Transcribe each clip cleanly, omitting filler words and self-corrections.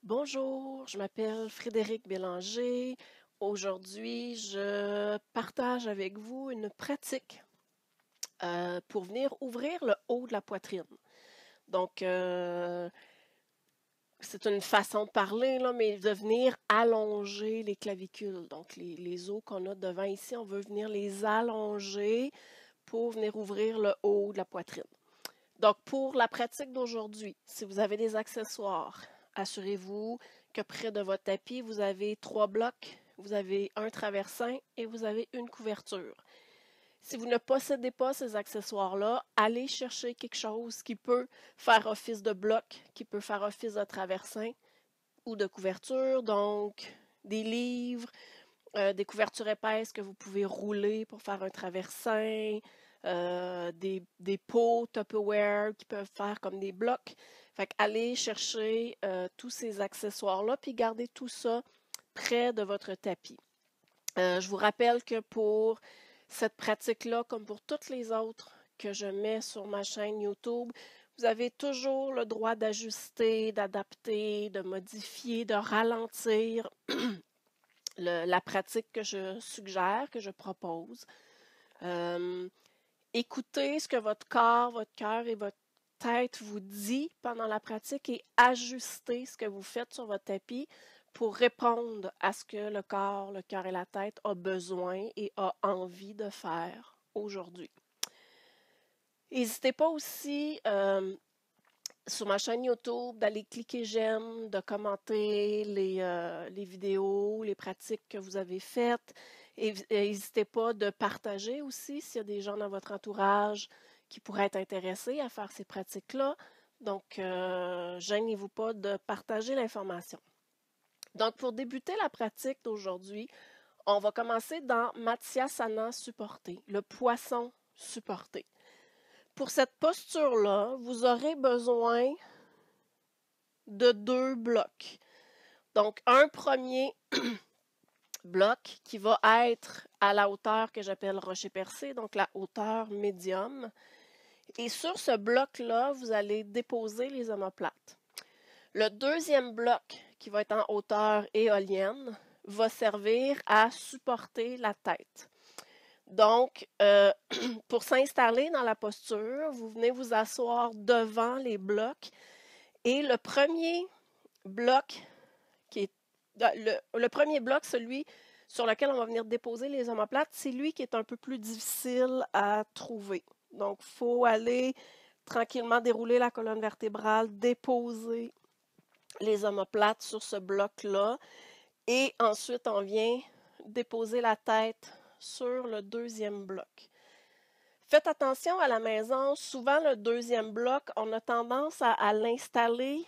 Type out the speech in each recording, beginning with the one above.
Bonjour, je m'appelle Frédéric Bélanger. Aujourd'hui, je partage avec vous une pratique pour venir ouvrir le haut de la poitrine. Donc, c'est une façon de parler, là, mais de venir allonger les clavicules. Donc, les os qu'on a devant ici, on veut venir les allonger pour venir ouvrir le haut de la poitrine. Donc, pour la pratique d'aujourd'hui, si vous avez des accessoires, assurez-vous que près de votre tapis, vous avez 3 blocs, vous avez un traversin et vous avez une couverture. Si vous ne possédez pas ces accessoires-là, allez chercher quelque chose qui peut faire office de bloc, qui peut faire office de traversin ou de couverture, donc des livres, des couvertures épaisses que vous pouvez rouler pour faire un traversin, des pots Tupperware qui peuvent faire comme des blocs. Fait qu'allez chercher tous ces accessoires-là, puis gardez tout ça près de votre tapis. Je vous rappelle que pour cette pratique-là, comme pour toutes les autres que je mets sur ma chaîne YouTube, vous avez toujours le droit d'ajuster, d'adapter, de modifier, de ralentir la pratique que je suggère, que je propose. Euh, Écoutez ce que votre corps, votre cœur et votre tête vous dit pendant la pratique et ajustez ce que vous faites sur votre tapis pour répondre à ce que le corps, le cœur et la tête a besoin et a envie de faire aujourd'hui. N'hésitez pas aussi sur ma chaîne YouTube d'aller cliquer j'aime, de commenter les vidéos, les pratiques que vous avez faites. Et n'hésitez pas de partager aussi s'il y a des gens dans votre entourage qui pourraient être intéressés à faire ces pratiques-là. Donc, gênez-vous pas de partager l'information. Donc, pour débuter la pratique d'aujourd'hui, on va commencer dans Matsyasana supporté, le poisson supporté. Pour cette posture-là, vous aurez besoin de 2 blocs. Donc, un premier bloc qui va être à la hauteur que j'appelle rocher percé, donc la hauteur médium. Et sur ce bloc-là, vous allez déposer les omoplates. Le deuxième bloc, qui va être en hauteur éolienne, va servir à supporter la tête. Donc, pour s'installer dans la posture, vous venez vous asseoir devant les blocs et le premier bloc qui est le premier bloc, celui sur lequel on va venir déposer les omoplates, c'est lui qui est un peu plus difficile à trouver. Donc, il faut aller tranquillement dérouler la colonne vertébrale, déposer les omoplates sur ce bloc-là. Et ensuite, on vient déposer la tête sur le deuxième bloc. Faites attention à la maison, souvent le deuxième bloc, on a tendance à l'installer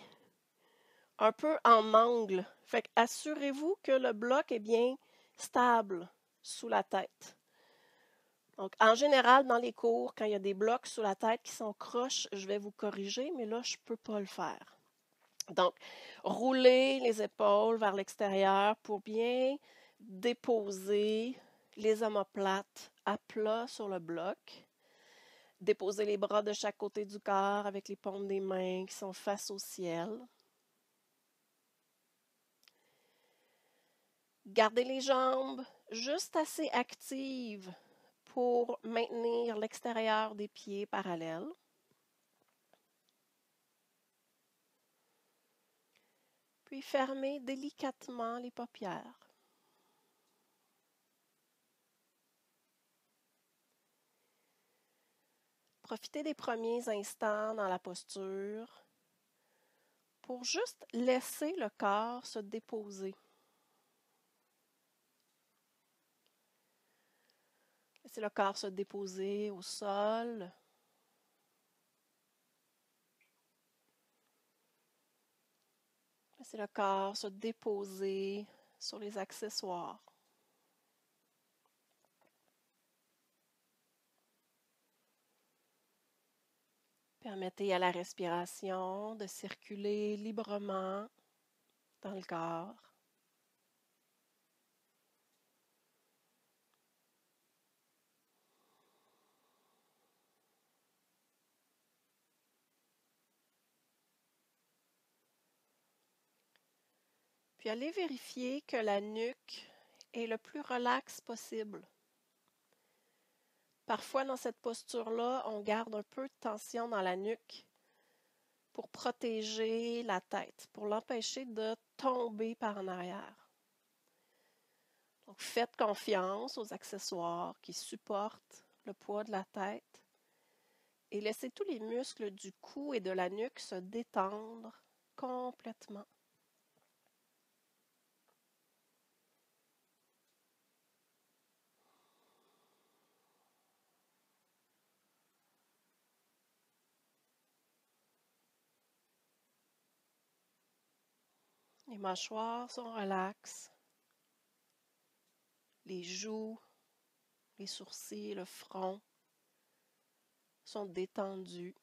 un peu en angle. Fait que assurez-vous que le bloc est bien stable sous la tête. Donc, en général, dans les cours, quand il y a des blocs sous la tête qui sont croches, je vais vous corriger, mais là, je ne peux pas le faire. Donc, roulez les épaules vers l'extérieur pour bien déposer les omoplates à plat sur le bloc. Déposez les bras de chaque côté du corps avec les paumes des mains qui sont face au ciel. Gardez les jambes juste assez actives pour maintenir l'extérieur des pieds parallèles. Puis fermez délicatement les paupières. Profitez des premiers instants dans la posture pour juste laisser le corps se déposer. Laissez le corps se déposer au sol. Laissez le corps se déposer sur les accessoires. Permettez à la respiration de circuler librement dans le corps. Puis allez vérifier que la nuque est le plus relaxe possible. Parfois, dans cette posture-là, on garde un peu de tension dans la nuque pour protéger la tête, pour l'empêcher de tomber par en arrière. Donc, faites confiance aux accessoires qui supportent le poids de la tête et laissez tous les muscles du cou et de la nuque se détendre complètement. Les mâchoires sont relaxes, les joues, les sourcils, le front sont détendus.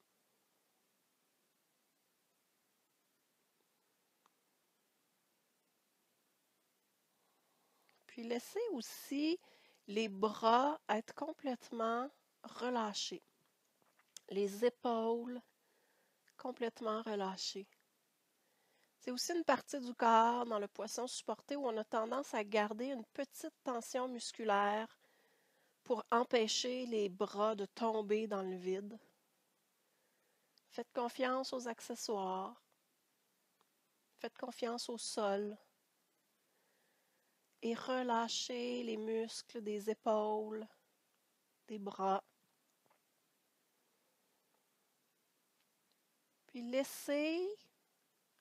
Puis laissez aussi les bras être complètement relâchés, les épaules complètement relâchées. C'est aussi une partie du corps dans le poisson supporté où on a tendance à garder une petite tension musculaire pour empêcher les bras de tomber dans le vide. Faites confiance aux accessoires. Faites confiance au sol. Et relâchez les muscles des épaules, des bras. Puis laissez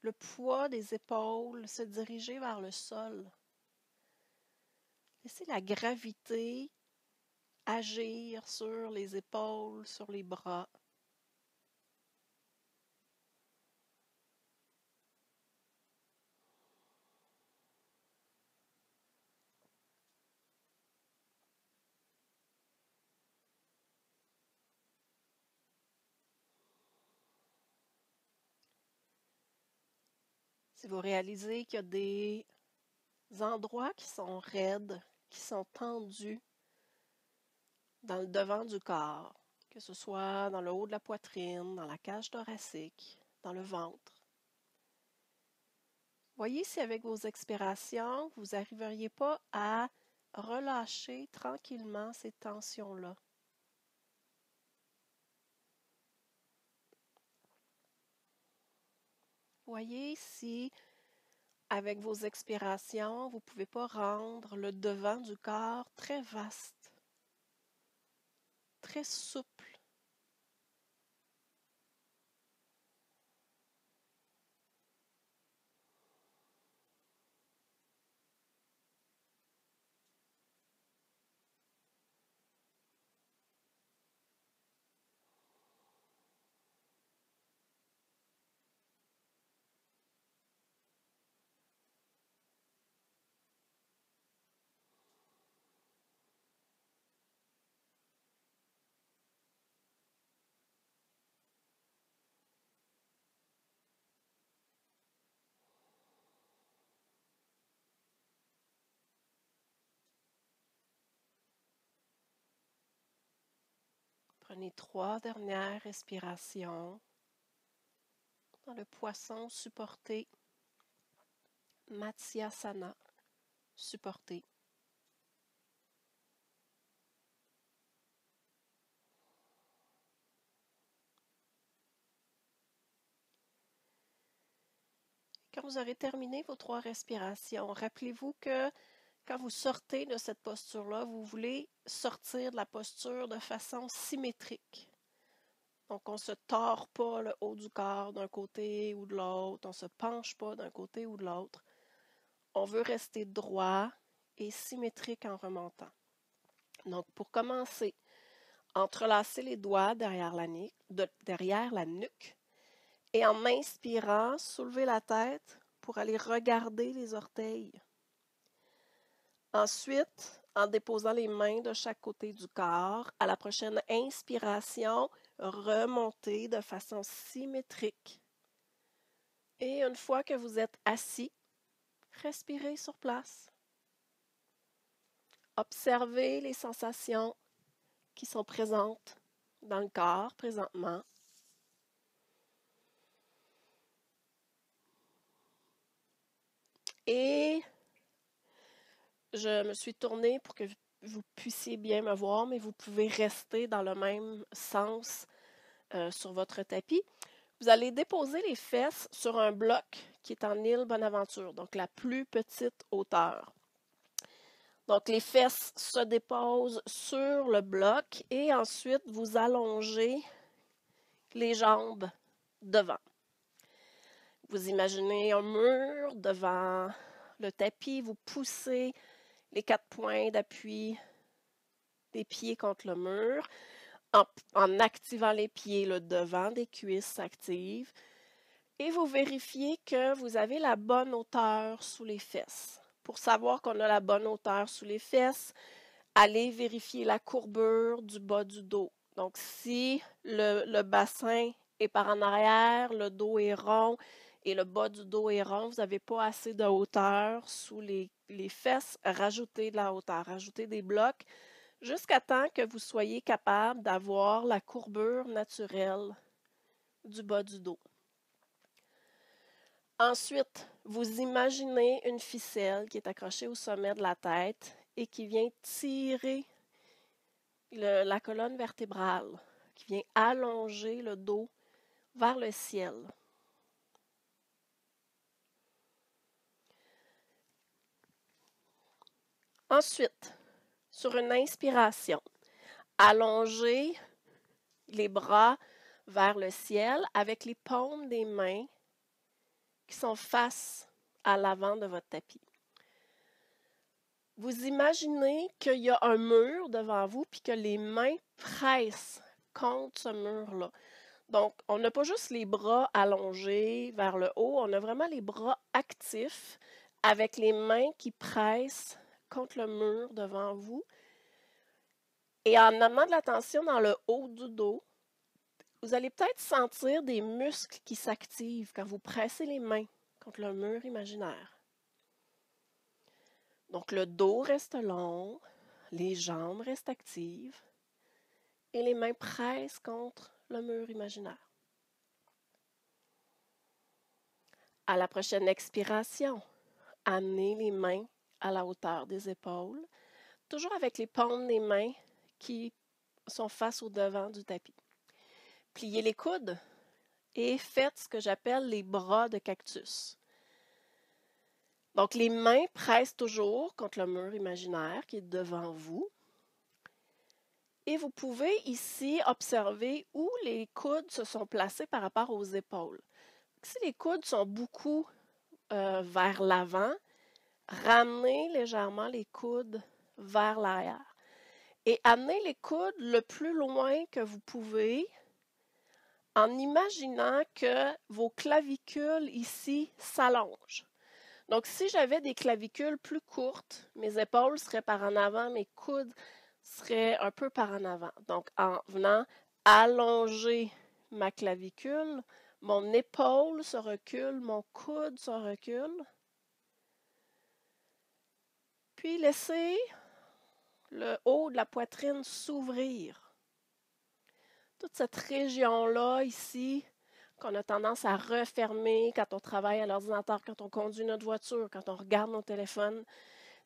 le poids des épaules se diriger vers le sol. Laissez la gravité agir sur les épaules, sur les bras. Si vous réalisez qu'il y a des endroits qui sont raides, qui sont tendus dans le devant du corps, que ce soit dans le haut de la poitrine, dans la cage thoracique, dans le ventre, voyez si avec vos expirations, vous n'arriveriez pas à relâcher tranquillement ces tensions-là. Voyez si, avec vos expirations, vous ne pouvez pas rendre le devant du corps très vaste, très souple. Prenez 3 dernières respirations dans le poisson supporté, Matsyasana supporté. Quand vous aurez terminé vos 3 respirations, rappelez-vous que quand vous sortez de cette posture-là, vous voulez sortir de la posture de façon symétrique. Donc, on ne se tord pas le haut du corps d'un côté ou de l'autre, on ne se penche pas d'un côté ou de l'autre. On veut rester droit et symétrique en remontant. Donc, pour commencer, entrelacez les doigts derrière la nuque et en inspirant, soulevez la tête pour aller regarder les orteils. Ensuite, en déposant les mains de chaque côté du corps, à la prochaine inspiration, remontez de façon symétrique. Et une fois que vous êtes assis, respirez sur place. Observez les sensations qui sont présentes dans le corps présentement. Et je me suis tournée pour que vous puissiez bien me voir, mais vous pouvez rester dans le même sens sur votre tapis. Vous allez déposer les fesses sur un bloc qui est en île Bonaventure, donc la plus petite hauteur. Donc les fesses se déposent sur le bloc et ensuite vous allongez les jambes devant. Vous imaginez un mur devant le tapis, vous poussez les 4 points d'appui des pieds contre le mur en activant les pieds, le devant des cuisses s'active et vous vérifiez que vous avez la bonne hauteur sous les fesses. Pour savoir qu'on a la bonne hauteur sous les fesses, allez vérifier la courbure du bas du dos. Donc, si le bassin est par en arrière, le dos est rond et le bas du dos est rond, vous n'avez pas assez de hauteur sous les fesses, rajoutez de la hauteur, rajoutez des blocs jusqu'à temps que vous soyez capable d'avoir la courbure naturelle du bas du dos. Ensuite, vous imaginez une ficelle qui est accrochée au sommet de la tête et qui vient tirer la colonne vertébrale, qui vient allonger le dos vers le ciel. Ensuite, sur une inspiration, allongez les bras vers le ciel avec les paumes des mains qui sont face à l'avant de votre tapis. Vous imaginez qu'il y a un mur devant vous puis que les mains pressent contre ce mur-là. Donc, on n'a pas juste les bras allongés vers le haut, on a vraiment les bras actifs avec les mains qui pressent contre le mur devant vous. Et en amenant de la tension dans le haut du dos, vous allez peut-être sentir des muscles qui s'activent quand vous pressez les mains contre le mur imaginaire. Donc, le dos reste long, les jambes restent actives et les mains pressent contre le mur imaginaire. À la prochaine expiration, amenez les mains à la hauteur des épaules, toujours avec les paumes des mains qui sont face au devant du tapis. Pliez les coudes et faites ce que j'appelle les bras de cactus. Donc, les mains pressent toujours contre le mur imaginaire qui est devant vous. Et vous pouvez ici observer où les coudes se sont placés par rapport aux épaules. Si les coudes sont beaucoup vers l'avant, ramenez légèrement les coudes vers l'arrière. Et amenez les coudes le plus loin que vous pouvez en imaginant que vos clavicules ici s'allongent. Donc, si j'avais des clavicules plus courtes, mes épaules seraient par en avant, mes coudes seraient un peu par en avant. Donc, en venant allonger ma clavicule, mon épaule se recule, mon coude se recule. Puis, laissez le haut de la poitrine s'ouvrir. Toute cette région-là, ici, qu'on a tendance à refermer quand on travaille à l'ordinateur, quand on conduit notre voiture, quand on regarde nos téléphones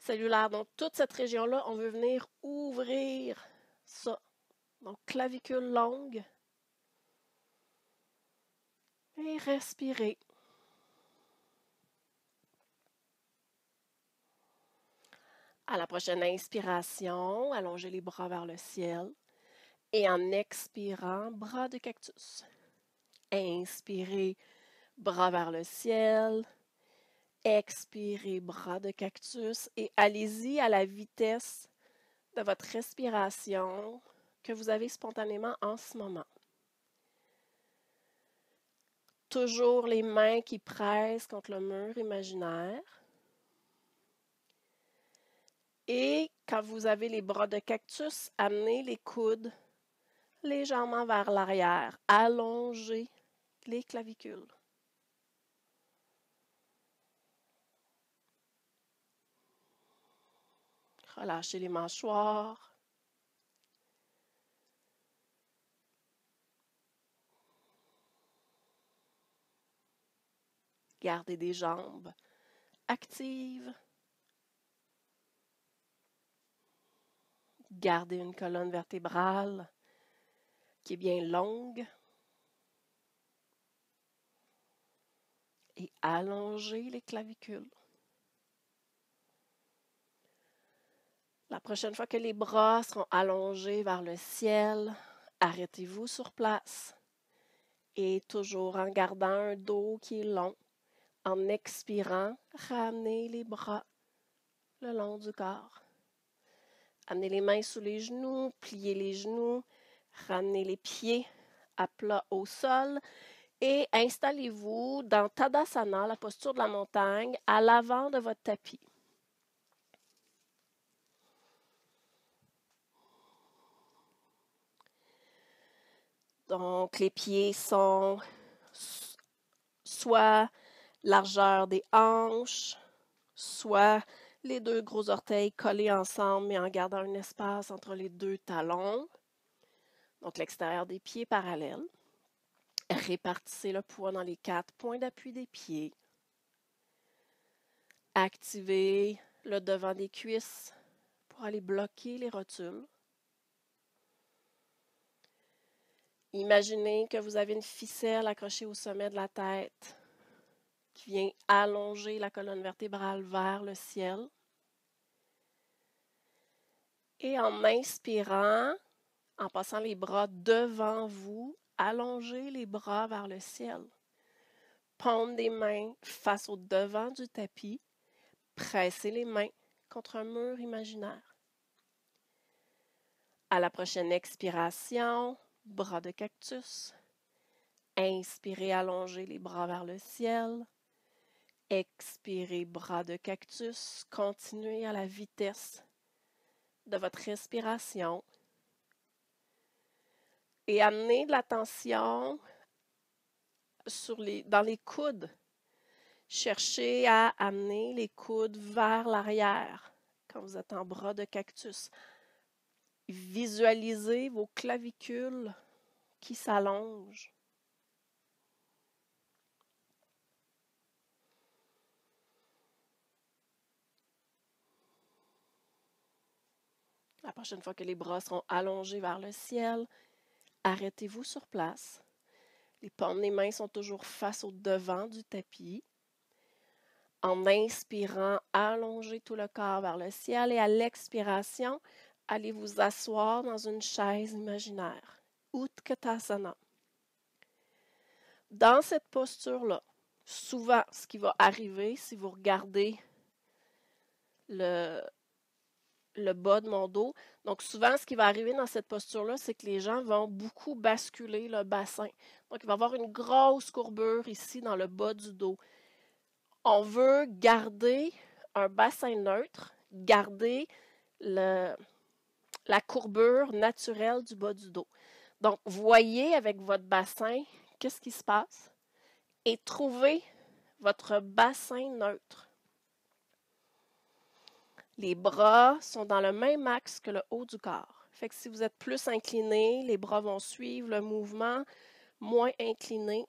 cellulaires. Donc, toute cette région-là, on veut venir ouvrir ça. Donc, clavicule longue. Et respirez. À la prochaine inspiration, allongez les bras vers le ciel. Et en expirant, bras de cactus. Inspirez, bras vers le ciel. Expirez, bras de cactus. Et allez-y à la vitesse de votre respiration que vous avez spontanément en ce moment. Toujours les mains qui pressent contre le mur imaginaire. Et quand vous avez les bras de cactus, amenez les coudes légèrement vers l'arrière. Allongez les clavicules. Relâchez les mâchoires. Gardez des jambes active. Gardez une colonne vertébrale qui est bien longue. Et allongez les clavicules. La prochaine fois que les bras seront allongés vers le ciel, arrêtez-vous sur place. Et toujours en gardant un dos qui est long, en expirant, ramenez les bras le long du corps. Amenez les mains sous les genoux, pliez les genoux, ramenez les pieds à plat au sol et installez-vous dans Tadasana, la posture de la montagne, à l'avant de votre tapis. Donc, les pieds sont soit largeur des hanches, soit les deux gros orteils collés ensemble, mais en gardant un espace entre les deux talons. Donc, l'extérieur des pieds parallèle. Répartissez le poids dans les 4 points d'appui des pieds. Activez le devant des cuisses pour aller bloquer les rotules. Imaginez que vous avez une ficelle accrochée au sommet de la tête qui vient allonger la colonne vertébrale vers le ciel. Et en inspirant, en passant les bras devant vous, allongez les bras vers le ciel. Paume des mains face au devant du tapis. Pressez les mains contre un mur imaginaire. À la prochaine expiration, bras de cactus. Inspirez, allongez les bras vers le ciel. Expirez, bras de cactus. Continuez à la vitesse de votre respiration. Et amenez de l'attention dans les coudes. Cherchez à amener les coudes vers l'arrière quand vous êtes en bras de cactus. Visualisez vos clavicules qui s'allongent. La prochaine fois que les bras seront allongés vers le ciel, arrêtez-vous sur place. Les paumes des mains sont toujours face au devant du tapis. En inspirant, allongez tout le corps vers le ciel et à l'expiration, allez vous asseoir dans une chaise imaginaire. Utkatasana. Dans cette posture-là, souvent, ce qui va arriver, si vous regardez le bas de mon dos, donc souvent, ce qui va arriver dans cette posture-là, c'est que les gens vont beaucoup basculer le bassin. Donc, il va y avoir une grosse courbure ici dans le bas du dos. On veut garder un bassin neutre, garder la courbure naturelle du bas du dos. Donc, voyez avec votre bassin qu'est-ce qui se passe et trouvez votre bassin neutre. Les bras sont dans le même axe que le haut du corps. Fait que si vous êtes plus incliné, les bras vont suivre le mouvement. Moins incliné,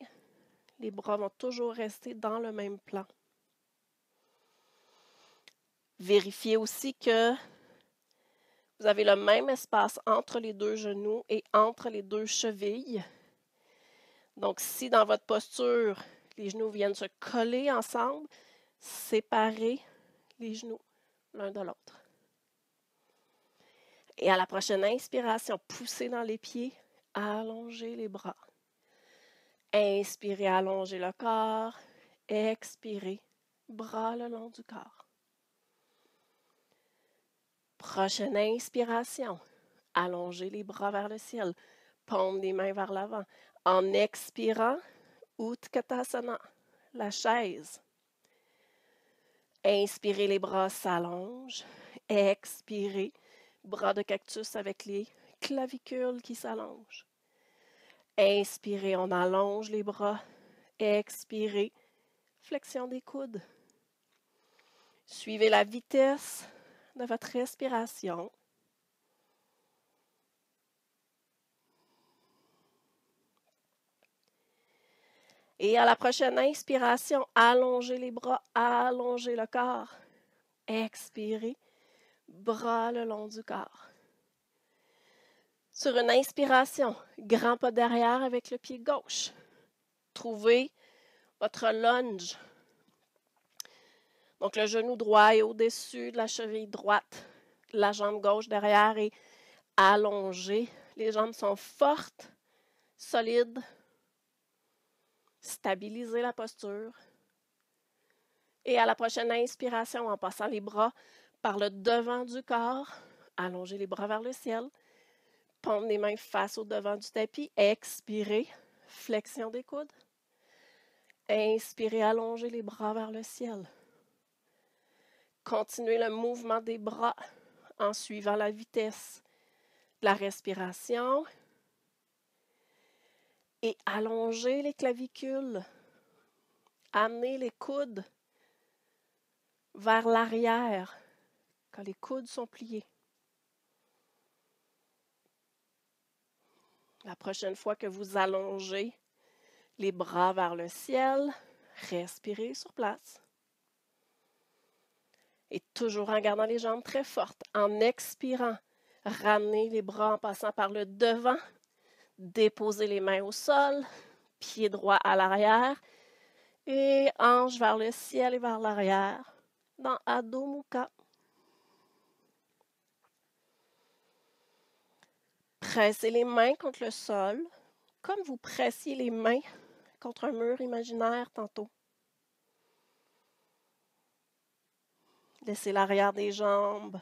les bras vont toujours rester dans le même plan. Vérifiez aussi que vous avez le même espace entre les deux genoux et entre les deux chevilles. Donc, si dans votre posture, les genoux viennent se coller ensemble, séparez les genoux l'un de l'autre. Et à la prochaine inspiration, poussez dans les pieds, allongez les bras. Inspirez, allongez le corps. Expirez, bras le long du corps. Prochaine inspiration, allongez les bras vers le ciel, paume des mains vers l'avant. En expirant, Utkatasana, la chaise. Inspirez, les bras s'allongent. Expirez, bras de cactus avec les clavicules qui s'allongent. Inspirez, on allonge les bras. Expirez, flexion des coudes. Suivez la vitesse de votre respiration. Et à la prochaine inspiration, allongez les bras, allongez le corps. Expirez, bras le long du corps. Sur une inspiration, grand pas derrière avec le pied gauche. Trouvez votre lunge. Donc le genou droit est au-dessus de la cheville droite. La jambe gauche derrière est allongée. Les jambes sont fortes, solides. Stabilisez la posture. Et à la prochaine inspiration, en passant les bras par le devant du corps, allongez les bras vers le ciel. Paume des mains face au devant du tapis. Expirez, flexion des coudes. Inspirez, allongez les bras vers le ciel. Continuez le mouvement des bras en suivant la vitesse de la respiration. Et allongez les clavicules. Amenez les coudes vers l'arrière quand les coudes sont pliés. La prochaine fois que vous allongez les bras vers le ciel, respirez sur place. Et toujours en gardant les jambes très fortes, en expirant, ramenez les bras en passant par le devant, déposez les mains au sol, pied droit à l'arrière et hanche vers le ciel et vers l'arrière dans Adho Mukha. Pressez les mains contre le sol, comme vous pressiez les mains contre un mur imaginaire tantôt. Laissez l'arrière des jambes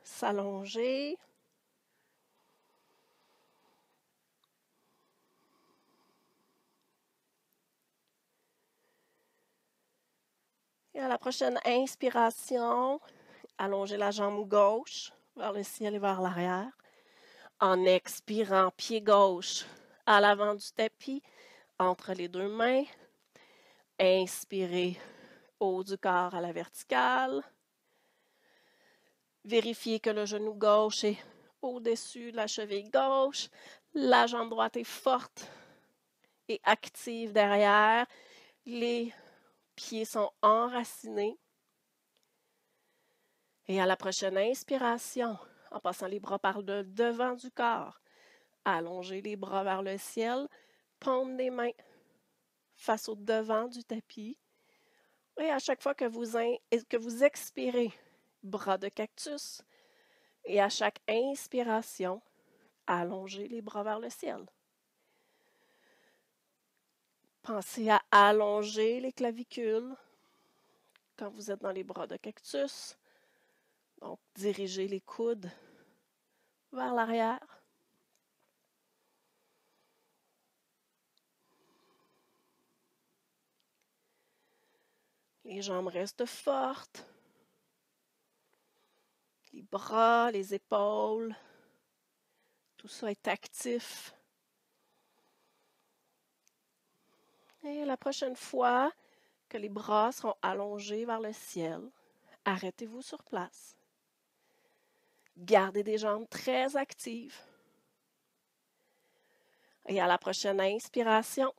s'allonger. Et à la prochaine inspiration, allongez la jambe gauche vers le ciel et vers l'arrière. En expirant, pied gauche à l'avant du tapis, entre les deux mains. Inspirez, haut du corps à la verticale. Vérifiez que le genou gauche est au-dessus de la cheville gauche. La jambe droite est forte et active derrière. Les pieds sont enracinés. Et à la prochaine inspiration, en passant les bras par le devant du corps, allongez les bras vers le ciel, paume des mains face au devant du tapis. Et à chaque fois que vous expirez, bras de cactus. Et à chaque inspiration, allongez les bras vers le ciel. Pensez à allonger les clavicules quand vous êtes dans les bras de cactus. Donc, dirigez les coudes vers l'arrière. Les jambes restent fortes. Les bras, les épaules, tout ça est actif. Et la prochaine fois que les bras seront allongés vers le ciel, arrêtez-vous sur place. Gardez des jambes très actives. Et à la prochaine inspiration,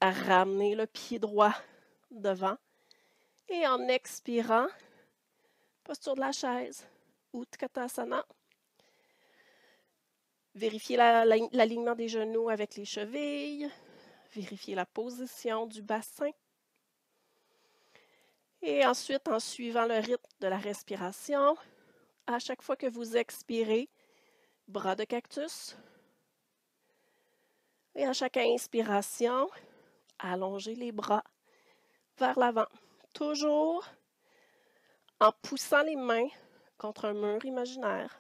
ramenez le pied droit devant. Et en expirant, posture de la chaise, Utkatasana. Vérifiez l'alignement des genoux avec les chevilles. Vérifiez la position du bassin. Et ensuite, en suivant le rythme de la respiration, à chaque fois que vous expirez, bras de cactus. Et à chaque inspiration, allongez les bras vers l'avant. Toujours en poussant les mains contre un mur imaginaire.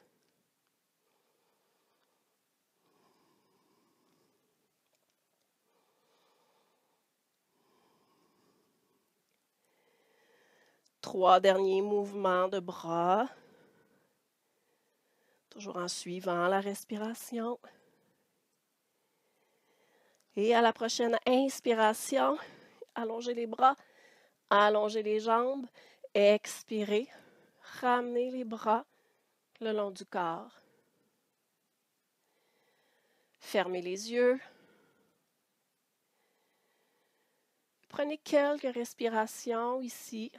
Trois derniers mouvements de bras. Toujours en suivant la respiration. Et à la prochaine inspiration, allongez les bras, allongez les jambes, expirez, ramenez les bras le long du corps. Fermez les yeux. prenez quelques respirations ici.